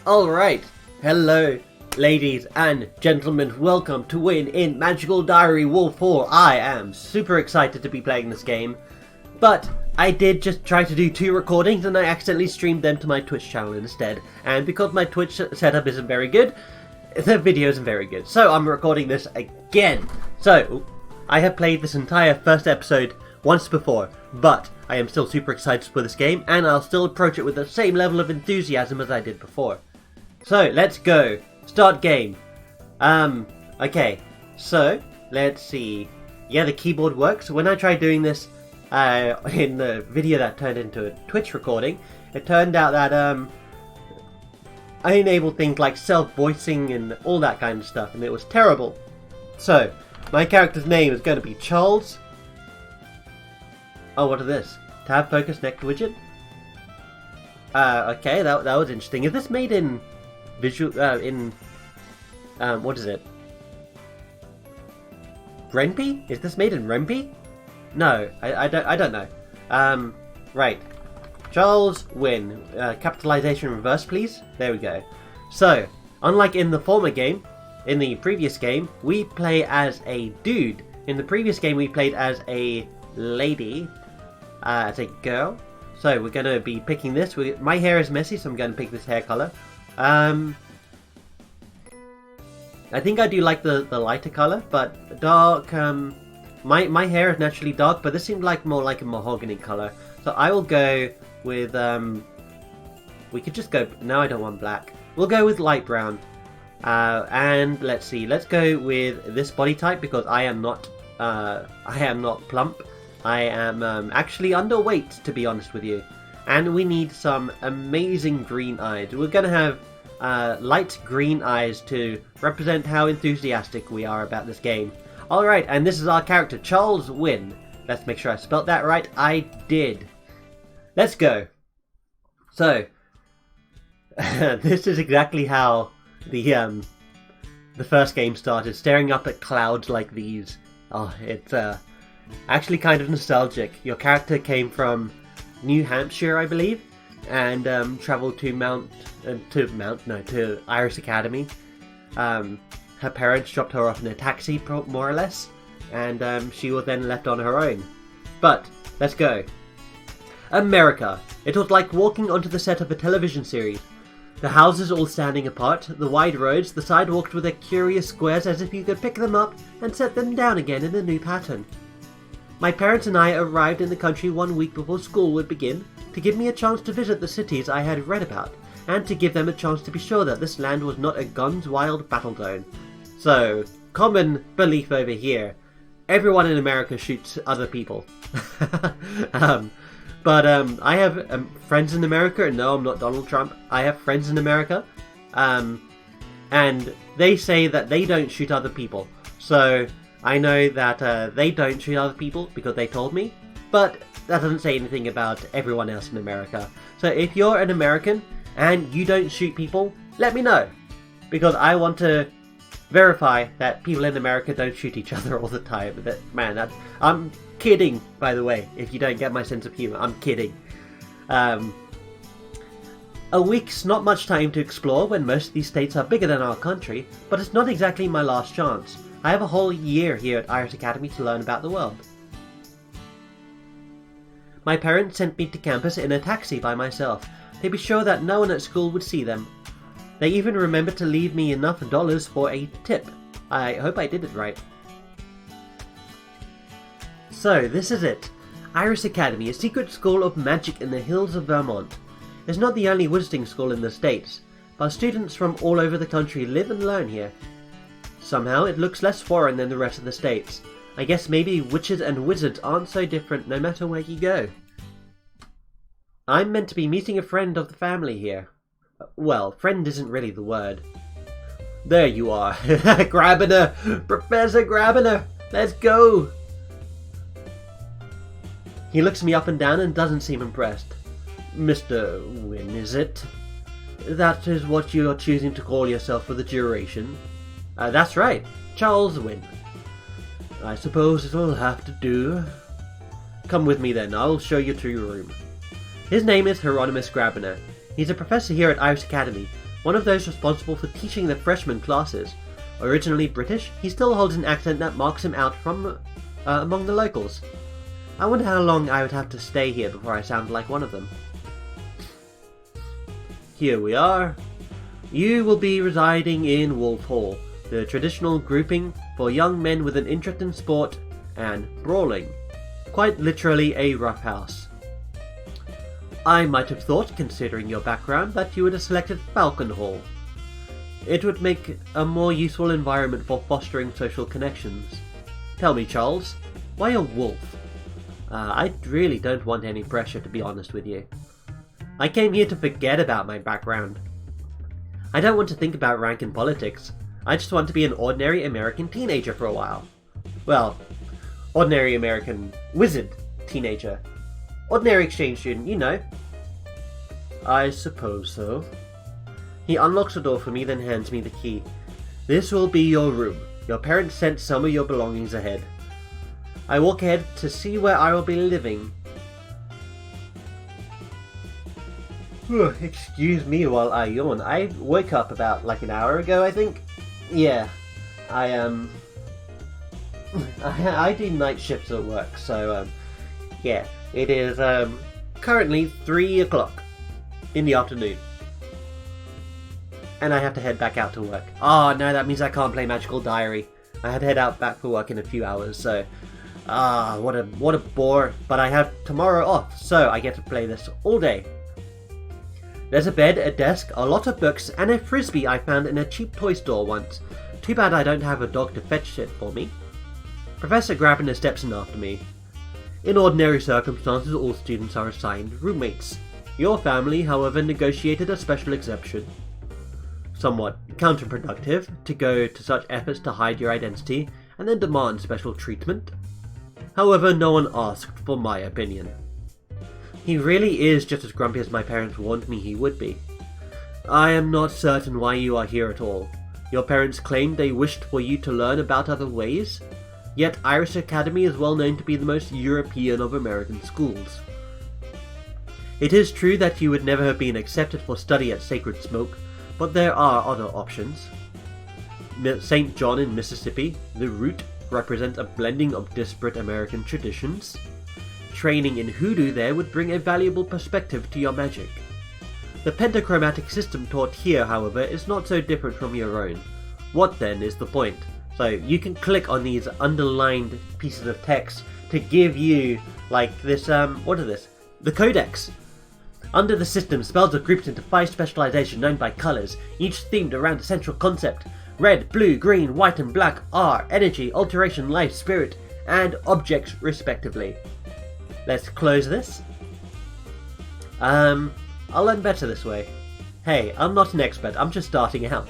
Alright, hello ladies and gentlemen, welcome to Wynn in Magical Diary Wolf 4. I am super excited to be playing this game, but I did just try to do 2 recordings and I accidentally streamed them to my Twitch channel instead, and because my Twitch setup isn't very good, the video isn't very good, so I'm recording this again. So, I have played this entire first episode once before, but I am still super excited for this game, and I'll still approach it with the same level of enthusiasm as I did before. So, let's go. Start game. Okay. So, let's see. Yeah, the keyboard works. When I tried doing this in the video that turned into a Twitch recording, it turned out that I enabled things like self-voicing and all that kind of stuff, and it was terrible. So, my character's name is going to be Charles. Oh, what is this? Tab focus next widget? Okay, that was interesting. Is this made in visual, what is it? Ren'Py? Is this made in Ren'Py? No, I don't know. Right. Charles Wynn. Capitalization reverse, please. There we go. So, unlike in the former game, in the previous game, we play as a dude. In the previous game, we played as a lady, as a girl. So, we're going to be picking this. My hair is messy, so I'm going to pick this hair color. I think I do like the lighter color, but dark, my hair is naturally dark, but this seemed like more like a mahogany color. So I will go with, we could just go, no, I don't want black. We'll go with light brown. And let's see, let's go with this body type because I am not plump. I am actually underweight, to be honest with you. And we need some amazing green eyes. We're going to have light green eyes to represent how enthusiastic we are about this game. Alright, and this is our character, Charles Wynn. Let's make sure I spelt that right. I did. Let's go. So, this is exactly how the first game started, staring up at clouds like these. Oh, it's actually kind of nostalgic. Your character came from New Hampshire, I believe, and traveled to to Iris Academy. Her parents dropped her off in a taxi, more or less, and she was then left on her own. But let's go. America. It was like walking onto the set of a television series. The houses all standing apart, the wide roads, the sidewalks with their curious squares as if you could pick them up and set them down again in a new pattern. My parents and I arrived in the country 1 week before school would begin to give me a chance to visit the cities I had read about, and to give them a chance to be sure that this land was not a guns wild battle zone. So, common belief over here. Everyone in America shoots other people. But I have friends in America, and no, I'm not Donald Trump. I have friends in America, and they say that they don't shoot other people. So, I know that they don't shoot other people because they told me, but that doesn't say anything about everyone else in America. So if you're an American and you don't shoot people, let me know, because I want to verify that people in America don't shoot each other all the time. Man, I'm kidding, by the way, if you don't get my sense of humor. I'm kidding. A week's not much time to explore when most of these states are bigger than our country, but it's not exactly my last chance. I have a whole year here at Iris Academy to learn about the world. My parents sent me to campus in a taxi by myself, to be sure that no one at school would see them. They even remembered to leave me enough dollars for a tip. I hope I did it right. So, this is it. Iris Academy, a secret school of magic in the hills of Vermont. It's not the only wizarding school in the States, but students from all over the country live and learn here. Somehow, it looks less foreign than the rest of the states. I guess maybe witches and wizards aren't so different no matter where you go. I'm meant to be meeting a friend of the family here. Well, friend isn't really the word. There you are. Grabiner! Professor Grabiner! Let's go! He looks me up and down and doesn't seem impressed. Mr. Wynn, is it? That is what you're choosing to call yourself for the duration? That's right. Charles Wynn. I suppose it'll have to do. Come with me then, I'll show you to your room. His name is Hieronymus Grabiner. He's a professor here at Iris Academy, one of those responsible for teaching the freshman classes. Originally British, he still holds an accent that marks him out from among the locals. I wonder how long I would have to stay here before I sound like one of them. Here we are. You will be residing in Wolf Hall, the traditional grouping for young men with an interest in sport and brawling. Quite literally a rough house. I might have thought, considering your background, that you would have selected Falcon Hall. It would make a more useful environment for fostering social connections. Tell me, Charles, why a wolf? I really don't want any pressure, to be honest with you. I came here to forget about my background. I don't want to think about rank in politics. I just want to be an ordinary American teenager for a while. Well, ordinary American wizard teenager. Ordinary exchange student, you know. I suppose so. He unlocks the door for me, then hands me the key. This will be your room. Your parents sent some of your belongings ahead. I walk ahead to see where I will be living. Excuse me while I yawn. I woke up about like an hour ago, I think. Yeah, I do night shifts at work, so yeah, it is currently 3 o'clock in the afternoon, and I have to head back out to work. Oh no, that means I can't play Magical Diary. I had to head out back for work in a few hours, so what a bore. But I have tomorrow off, so I get to play this all day. There's a bed, a desk, a lot of books, and a frisbee I found in a cheap toy store once. Too bad I don't have a dog to fetch it for me. Professor Grappin steps in after me. In ordinary circumstances, all students are assigned roommates. Your family, however, negotiated a special exception. Somewhat counterproductive to go to such efforts to hide your identity and then demand special treatment. However, no one asked for my opinion. He really is just as grumpy as my parents warned me he would be. I am not certain why you are here at all. Your parents claimed they wished for you to learn about other ways, yet Irish Academy is well known to be the most European of American schools. It is true that you would never have been accepted for study at Sacred Smoke, but there are other options. St. John in Mississippi, the route, represents a blending of disparate American traditions. Training in hoodoo there would bring a valuable perspective to your magic. The pentachromatic system taught here, however, is not so different from your own. What then is the point? So you can click on these underlined pieces of text to give you, like this, what is this? The Codex. Under the system, spells are grouped into 5 specializations known by colours, each themed around a central concept. Red, blue, green, white and black are energy, alteration, life, spirit, and objects respectively. Let's close this. I'll learn better this way. Hey, I'm not an expert, I'm just starting out.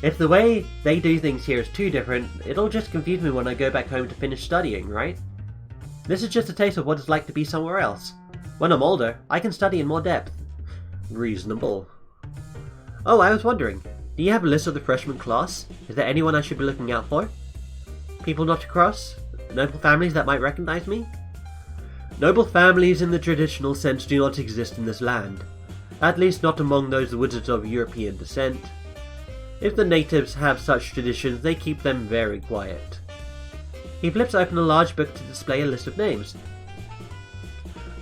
If the way they do things here is too different, it'll just confuse me when I go back home to finish studying, right? This is just a taste of what it's like to be somewhere else. When I'm older, I can study in more depth. Reasonable. Oh, I was wondering, do you have a list of the freshman class? Is there anyone I should be looking out for? People not to cross? Noble families that might recognize me? Noble families in the traditional sense do not exist in this land. At least not among those wizards of European descent. If the natives have such traditions, they keep them very quiet. He flips open a large book to display a list of names.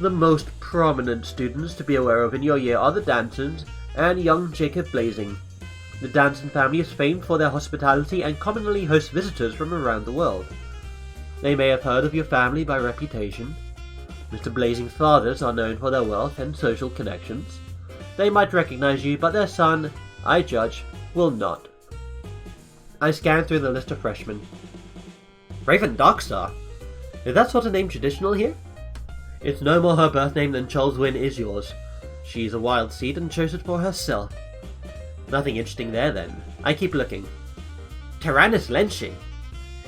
The most prominent students to be aware of in your year are the Dansons and young Jacob Blazing. The Danson family is famed for their hospitality and commonly hosts visitors from around the world. They may have heard of your family by reputation. Mr. Blazing's fathers are known for their wealth and social connections. They might recognize you, but their son, I judge, will not. I scan through the list of freshmen. Raven Darkstar? Is that sort of name traditional here? It's no more her birth name than Charles Wynn is yours. She's a wild seed and chose it for herself. Nothing interesting there then. I keep looking. Tyrannus Lenshi?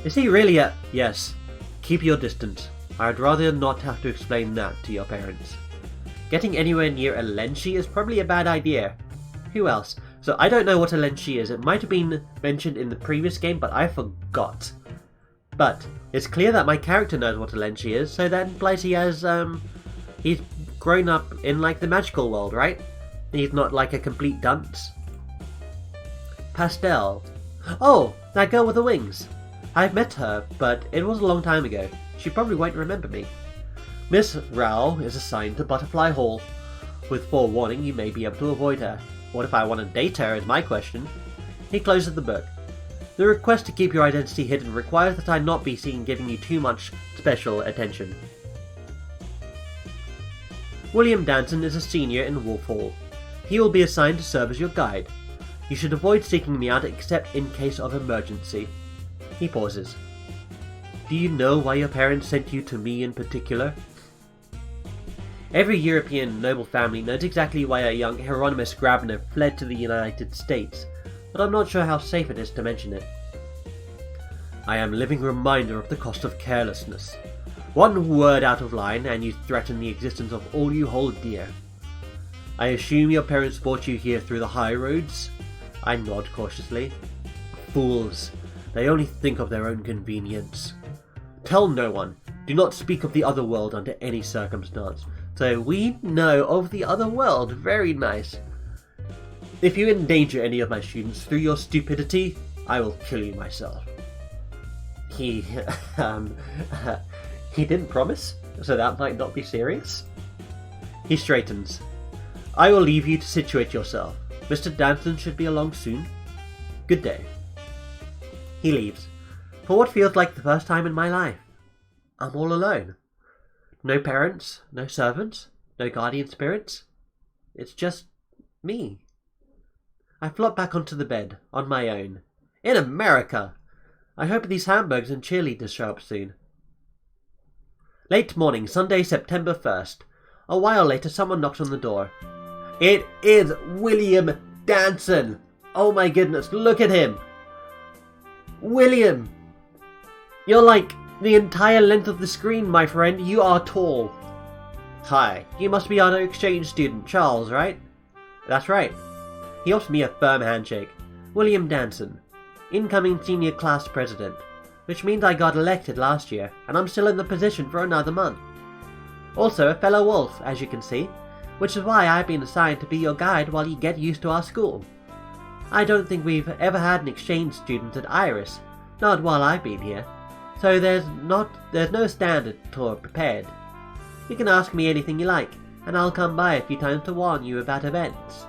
Is he really a... Yes. Keep your distance. I'd rather not have to explain that to your parents. Getting anywhere near a Lenshi is probably a bad idea. Who else? So I don't know what a Lenshi is. It might have been mentioned in the previous game, but I forgot. But it's clear that my character knows what a Lenshi is, so that implies he has, he's grown up in, like, the magical world, right? He's not like a complete dunce. Pastel. Oh, that girl with the wings. I've met her, but it was a long time ago. She probably won't remember me. Miss Rao is assigned to Butterfly Hall. With forewarning, you may be able to avoid her. What if I want to date her is my question. He closes the book. The request to keep your identity hidden requires that I not be seen giving you too much special attention. William Danson is a senior in Wolf Hall. He will be assigned to serve as your guide. You should avoid seeking me out except in case of emergency. He pauses. Do you know why your parents sent you to me in particular? Every European noble family knows exactly why a young Hieronymus Grabner fled to the United States, but I'm not sure how safe it is to mention it. I am a living reminder of the cost of carelessness. One word out of line and you threaten the existence of all you hold dear. I assume your parents brought you here through the high roads? I nod cautiously. Fools. They only think of their own convenience. Tell no one. Do not speak of the other world under any circumstance. So we know of the other world. Very nice. If you endanger any of my students through your stupidity, I will kill you myself. He didn't promise, so that might not be serious. He straightens. I will leave you to situate yourself. Mr. Danson should be along soon. Good day. He leaves. For what feels like the first time in my life, I'm all alone. No parents, no servants, no guardian spirits. It's just me. I flop back onto the bed, on my own. In America! I hope these hamburgers and cheerleaders show up soon. Late morning, Sunday, September 1st. A while later, someone knocks on the door. It is William Danson! Oh my goodness, look at him! William! You're like the entire length of the screen, my friend. You are tall. Hi, you must be our exchange student, Charles, right? That's right. He offers me a firm handshake. William Danson, incoming senior class president, which means I got elected last year, and I'm still in the position for another month. Also a fellow wolf, as you can see, which is why I've been assigned to be your guide while you get used to our school. I don't think we've ever had an exchange student at Iris, not while I've been here, so there's no standard tour prepared. You can ask me anything you like, and I'll come by a few times to warn you about events.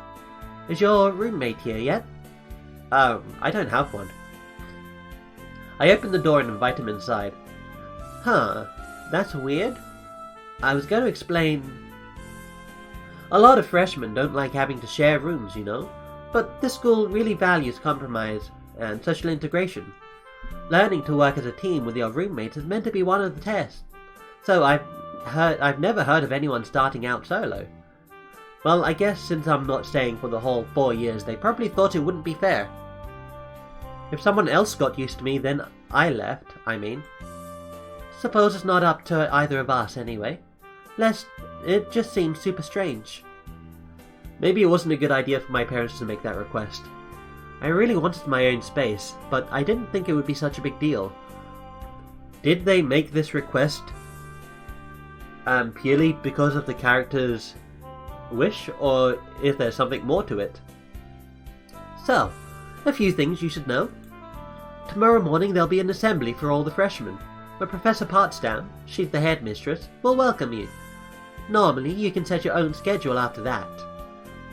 Is your roommate here yet? I don't have one. I open the door and invite him inside. Huh, that's weird. I was going to explain. A lot of freshmen don't like having to share rooms, you know, but this school really values compromise and social integration. Learning to work as a team with your roommates is meant to be one of the tests, so I've never heard of anyone starting out solo. Well, I guess since I'm not staying for the whole 4 years, they probably thought it wouldn't be fair. If someone else got used to me, then I left, I mean. Suppose it's not up to either of us anyway. It just seems super strange. Maybe it wasn't a good idea for my parents to make that request. I really wanted my own space, but I didn't think it would be such a big deal. Did they make this request purely because of the character's wish, or if there's something more to it? So, a few things you should know. Tomorrow morning there'll be an assembly for all the freshmen, where Professor Potsdam, she's the headmistress, will welcome you. Normally you can set your own schedule after that.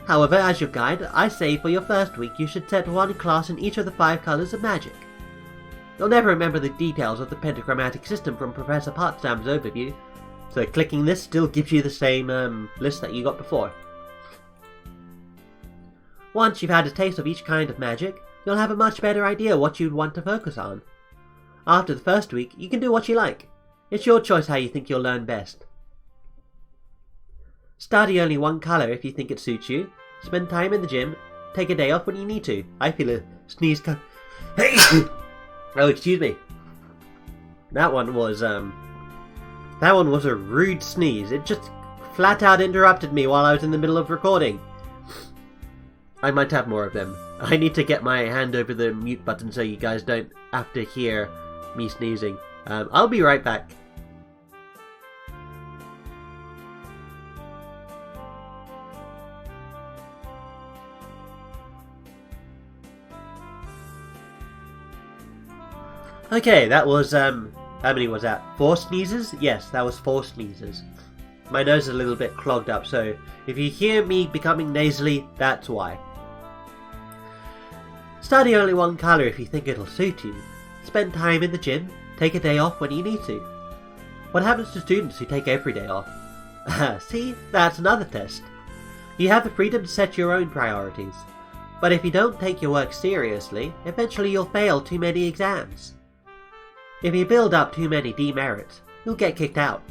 However, as your guide, I say for your first week you should set one class in each of the 5 colors of magic. You'll never remember the details of the pentagrammatic system from Professor Potsdam's overview, so clicking this still gives you the same list that you got before. Once you've had a taste of each kind of magic, you'll have a much better idea what you'd want to focus on. After the first week, you can do what you like. It's your choice how you think you'll learn best. Study only one color if you think it suits you. Spend time in the gym. Take a day off when you need to. I feel a sneeze Oh, excuse me. That one was a rude sneeze. It just flat out interrupted me while I was in the middle of recording. I might have more of them. I need to get my hand over the mute button so you guys don't have to hear me sneezing. I'll be right back. Okay, that was, how many was that? 4 sneezes? Yes, that was 4 sneezes. My nose is a little bit clogged up, so if you hear me becoming nasally, that's why. Study only 1 color if you think it'll suit you. Spend time in the gym, take a day off when you need to. What happens to students who take every day off? See, that's another test. You have the freedom to set your own priorities. But if you don't take your work seriously, eventually you'll fail too many exams. If you build up too many demerits, you'll get kicked out.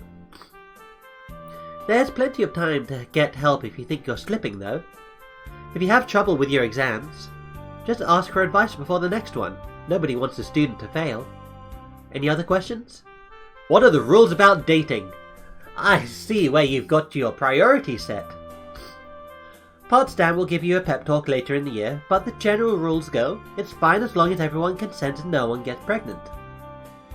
There's plenty of time to get help if you think you're slipping though. If you have trouble with your exams, just ask for advice before the next one. Nobody wants a student to fail. Any other questions? What are the rules about dating? I see where you've got your priorities set. Potsdam will give you a pep talk later in the year, but the general rules go, it's fine as long as everyone consents and no one gets pregnant.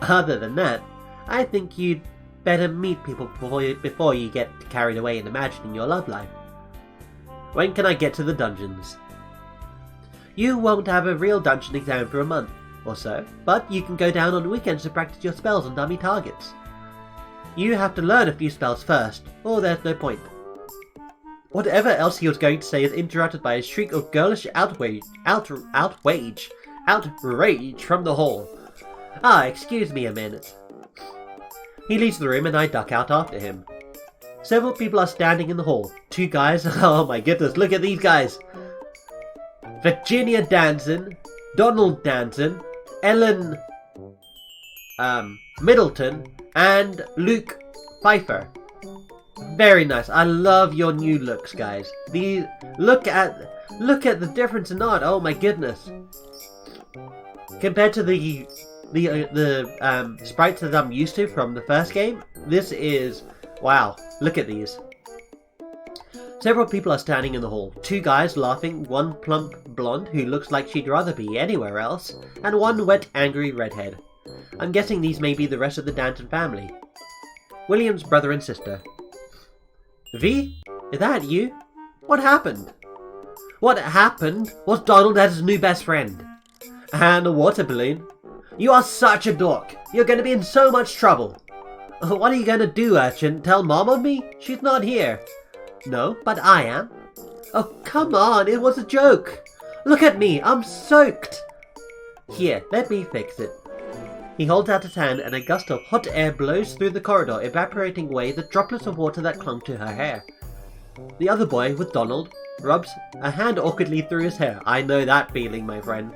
Other than that, I think you'd better meet people before you get carried away in imagining your love life. When can I get to the dungeons? You won't have a real dungeon exam for a month or so, but you can go down on weekends to practice your spells on dummy targets. You have to learn a few spells first, or there's no point. Whatever else he was going to say is interrupted by a shriek of girlish outrage from the hall. Ah, excuse me a minute. He leaves the room and I duck out after him. Several people are standing in the hall. 2 guys, oh my goodness, look at these guys! Virginia Danson, Donald Danson, Ellen Middleton, and Luke Pfeiffer. Very nice. I love your new looks, guys. Look at the difference in art. Oh my goodness. Compared to the sprites that I'm used to from the first game, this is wow. Look at these. Several people are standing in the hall. 2 guys laughing, 1 plump blonde who looks like she'd rather be anywhere else, and 1 wet, angry redhead. I'm guessing these may be the rest of the Danson family. William's brother and sister. V? Is that you? What happened? What happened was Donald had his new best friend. And a water balloon. You are such a dork. You're going to be in so much trouble. What are you going to do, urchin? Tell Mom on me? She's not here. No, but I am. Oh, come on, it was a joke. Look at me, I'm soaked. Here, let me fix it. He holds out his hand and a gust of hot air blows through the corridor, evaporating away the droplets of water that clung to her hair. The other boy, with Donald, rubs a hand awkwardly through his hair. I know that feeling, my friend.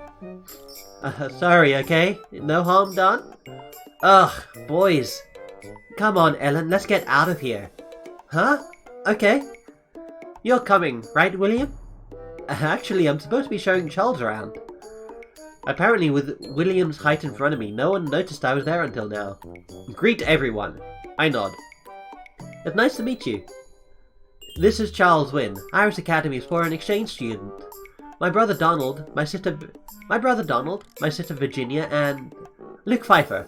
Sorry, okay? No harm done? Ugh, boys. Come on, Ellen, let's get out of here. Huh? Okay. You're coming, right, William? Actually, I'm supposed to be showing Charles around. Apparently, with William's height in front of me, no one noticed I was there until now. Greet everyone. I nod. It's nice to meet you. This is Charles Wynn, Irish Academy's foreign exchange student. My brother Donald, my sister Virginia, and Luke Pfeiffer.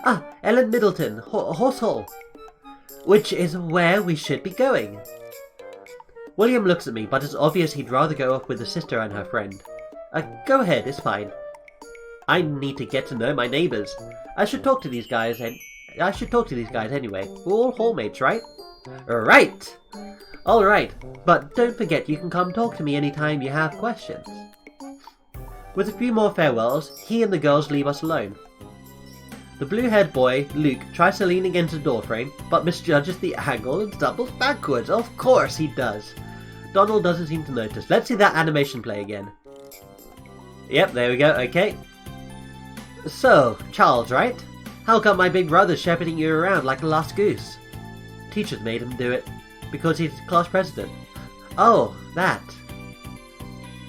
Ah, Ellen Middleton, Horse Hall. Which is where we should be going. William looks at me, but it's obvious he'd rather go off with the sister and her friend. Go ahead, it's fine. I need to get to know my neighbours. I should talk to these guys anyway. We're all hallmates, right? Right! Alright, but don't forget you can come talk to me anytime you have questions. With a few more farewells, he and the girls leave us alone. The blue-haired boy, Luke, tries to lean against the doorframe, but misjudges the angle and stumbles backwards. Of course he does. Donald doesn't seem to notice. Let's see that animation play again. Yep, there we go, okay. So, Charles, right? How come my big brother's shepherding you around like a lost goose? Teachers made him do it, because he's class president. Oh, that.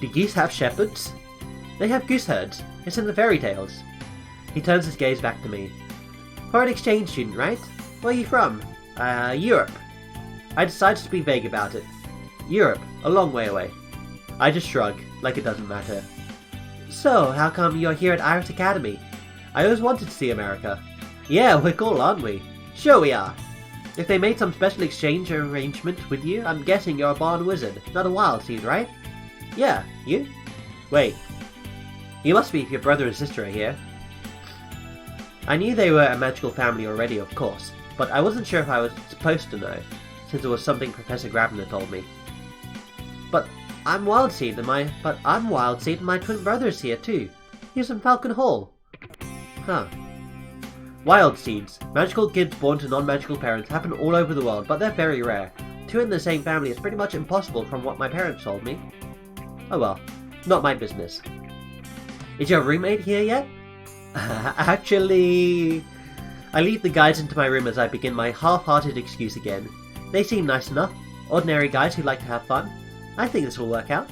Do geese have shepherds? They have goose herds. It's in the fairy tales. He turns his gaze back to me. Foreign exchange student, right? Where are you from? Europe. I decided to be vague about it. Europe, a long way away. I just shrug, like it doesn't matter. So, how come you're here at Irish Academy? I always wanted to see America. Yeah, we're cool, aren't we? Sure we are. If they made some special exchange arrangement with you, I'm guessing you're a born wizard, not a wild seed, right? Yeah, you? Wait. You must be if your brother and sister are here. I knew they were a magical family already, of course, but I wasn't sure if I was supposed to know, since it was something Professor Grabner told me. But I'm Wildseed, and my twin brother's here too. He's in Falcon Hall. Huh. Wild seeds. Magical kids born to non-magical parents happen all over the world, but they're very rare. Two in the same family is pretty much impossible from what my parents told me. Oh well, not my business. Is your roommate here yet? Actually... I lead the guys into my room as I begin my half-hearted excuse again. They seem nice enough. Ordinary guys who like to have fun. I think this will work out.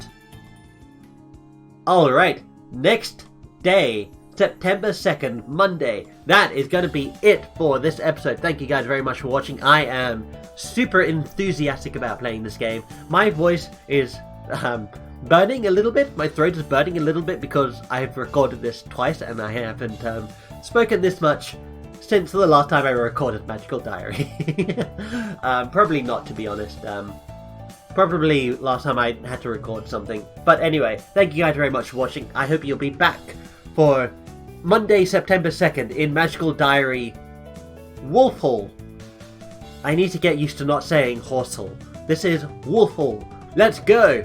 Alright, next day. September 2nd, Monday. That is going to be it for this episode. Thank you guys very much for watching. I am super enthusiastic about playing this game. My voice is burning a little bit. My throat is burning a little bit because I've recorded this twice and I haven't spoken this much since the last time I recorded Magical Diary. Probably not, to be honest. Probably last time I had to record something. But anyway, thank you guys very much for watching. I hope you'll be back for Monday, September 2nd in Magical Diary Wolf Hall. I need to get used to not saying Horse Hall. This is Wolf Hall. Let's go!